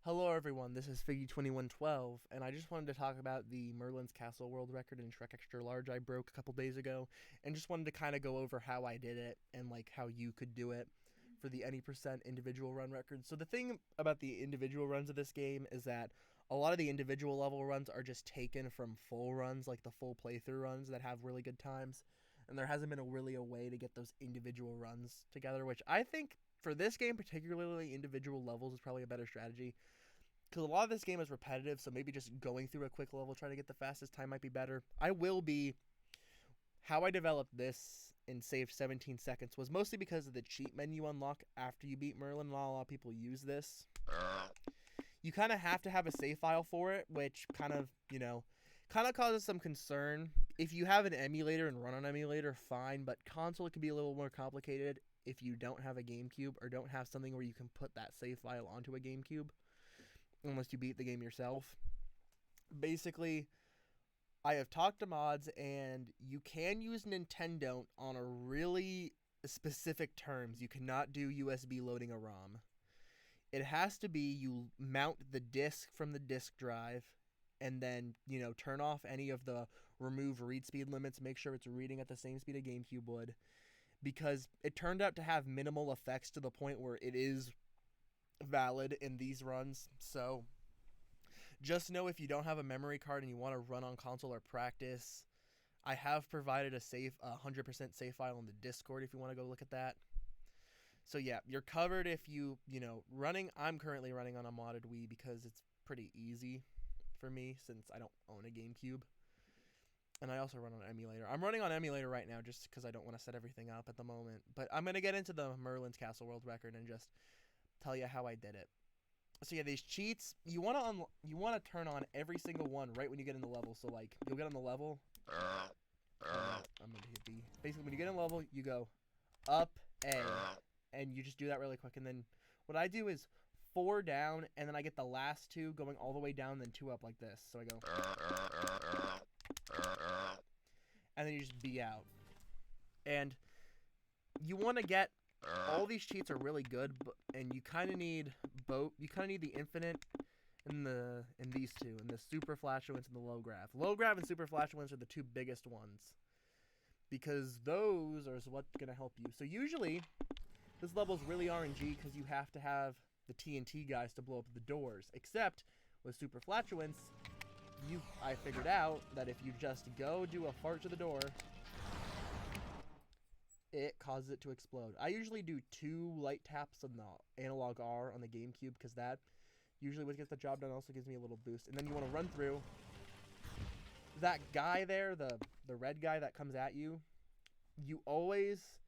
Hello everyone, this is Figgy2112, and I just wanted to talk about the Merlin's Castle World Record in Shrek Extra Large I broke a couple days ago, and just wanted to kind of go over how I did it, and like how you could do it for the any percent individual run record. So the thing about the individual runs of this game is that a lot of the individual level runs are just taken from full runs, like the full playthrough runs that have really good times, and there hasn't been really a way to get those individual runs together, which I think for this game, particularly individual levels, is probably a better strategy. Because a lot of this game is repetitive, so maybe just going through a quick level trying to get the fastest time might be better. How I developed this and saved 17 seconds was mostly because of the cheat menu unlock after you beat Merlin. Not a lot of people use this. You kind of have to have a save file for it, which kind of causes some concern. If you have an emulator and run on emulator, fine, but console it can be a little more complicated if you don't have a GameCube or don't have something where you can put that save file onto a GameCube, unless you beat the game yourself. Basically, I have talked to mods, and you can use Nintendo on a really specific terms. You cannot do USB loading a ROM. It has to be you mount the disc from the disc drive, and then, turn off any of the remove read speed limits. Make sure it's reading at the same speed a GameCube would, because it turned out to have minimal effects to the point where it is valid in these runs. So just know if you don't have a memory card and you want to run on console or practice, I have provided a 100% save file in the Discord if you want to go look at that. So yeah, you're covered if I'm currently running on a modded Wii because it's pretty easy for me since I don't own a GameCube. And I also run on an emulator. I'm running on emulator right now just because I don't want to set everything up at the moment. But I'm going to get into the Merlin's Castle World Record and just tell you how I did it. So yeah, these cheats, you want to turn on every single one right when you get in the level. So like, you'll get on the level. I'm going to hit B. Basically, when you get in the level, you go up A. And you just do that really quick. And then what I do is 4 down, and then I get the last 2 going all the way down, then 2 up like this. So I go. And then you just B out. And you want to get all these cheats are really good, and you kind of need both. You kind of need the infinite in these two, and the super flatulence and the low grav. Low grav and super flatulence are the 2 biggest ones because those are what's gonna help you. So usually this level is really RNG because you have to have the TNT guys to blow up the doors. Except with super flatulence, I figured out that if you just go do a fart to the door, it causes it to explode. I usually do 2 light taps on the analog R on the GameCube because that usually what gets the job done. Also gives me a little boost. And then you want to run through that guy there, the red guy that comes at you. You always,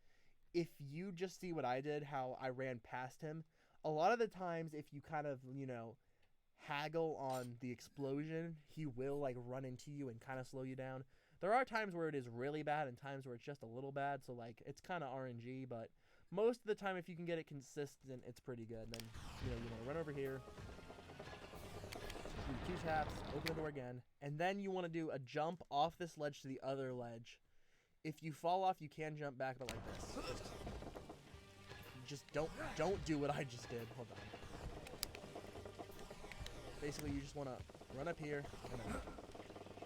if you just see what I did, how I ran past him, a lot of the times if you kind of, haggle on the explosion, he will like run into you and kind of slow you down. There are times where it is really bad and times where it's just a little bad, so like it's kind of RNG, but most of the time if you can get it consistent, it's pretty good. And then you want to run over here, do 2 taps, open the door again, and then you want to do a jump off this ledge to the other ledge. If you fall off, you can jump back, but like this. Just don't do what I just did. Hold on. Basically, you just want to run up here, and then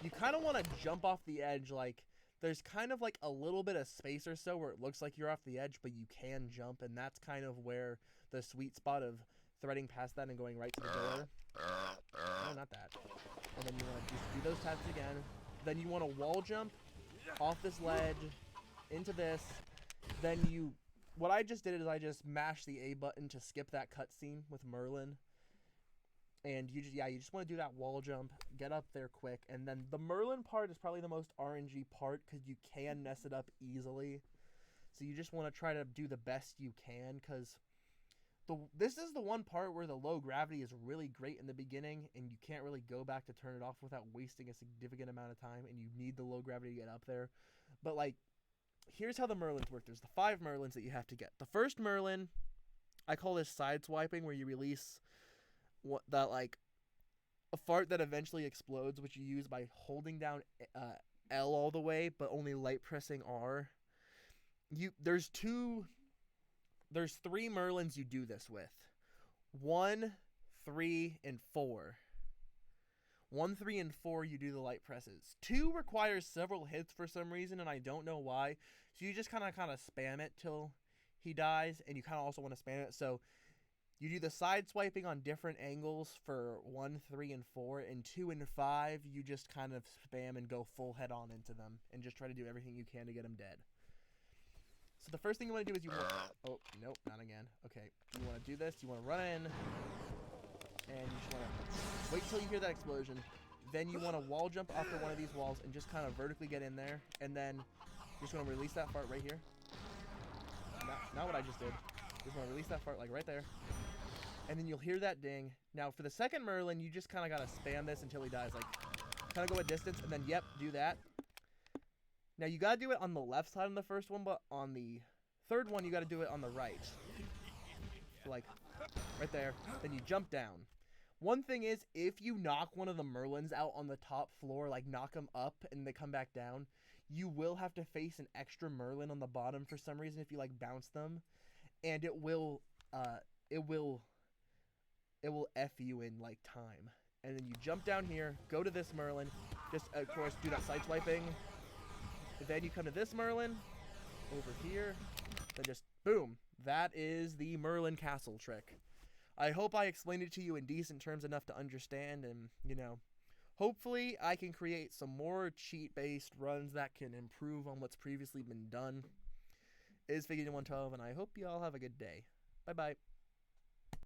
you kind of want to jump off the edge. Like, there's kind of like a little bit of space or so where it looks like you're off the edge, but you can jump, and that's kind of where the sweet spot of threading past that and going right to the door. No, not that. And then you want to just do those taps again. Then you want to wall jump off this ledge into this. Then what I just did is I just mashed the A button to skip that cutscene with Merlin. And you just want to do that wall jump, get up there quick, and then the Merlin part is probably the most RNG part because you can mess it up easily. So you just want to try to do the best you can because this is the one part where the low gravity is really great in the beginning, and you can't really go back to turn it off without wasting a significant amount of time, and you need the low gravity to get up there. But like, here's how the Merlins work. There's the 5 Merlins that you have to get. The first Merlin, I call this side swiping, where you release a fart that eventually explodes, which you use by holding down L all the way, but only light pressing R. There's 3 Merlins you do this with. One 3, and 4. 1, 3, and 4, you do the light presses. 2 requires several hits for some reason, and I don't know why. So you just kind of spam it till he dies, and you kind of also want to spam it. So you do the side swiping on different angles for 1, 3, and 4, and 2 and 5, you just kind of spam and go full head on into them, and just try to do everything you can to get them dead. So the first thing you want to do is oh, nope, not again. Okay, you want to do this, you want to run in, and you just want to wait till you hear that explosion. Then you want to wall jump off to one of these walls and just kind of vertically get in there, and then you just want to release that fart right here. Not what I just did. Just want to release that fart like right there. And then you'll hear that ding. Now for the second Merlin, you just kind of got to spam this until he dies. Like, kind of go a distance, and then, yep, do that. Now you got to do it on the left side on the first one, but on the third one, you got to do it on the right. So, like, right there. Then you jump down. One thing is, if you knock one of the Merlins out on the top floor, like knock them up and they come back down, you will have to face an extra Merlin on the bottom for some reason if you, like, bounce them. And it will F you in, like, time. And then you jump down here, go to this Merlin, just, of course, do not side swiping. Then you come to this Merlin, over here, then just, boom. That is the Merlin castle trick. I hope I explained it to you in decent terms enough to understand, and, you know, hopefully I can create some more cheat-based runs that can improve on what's previously been done. It is Figgy112, and I hope you all have a good day. Bye-bye.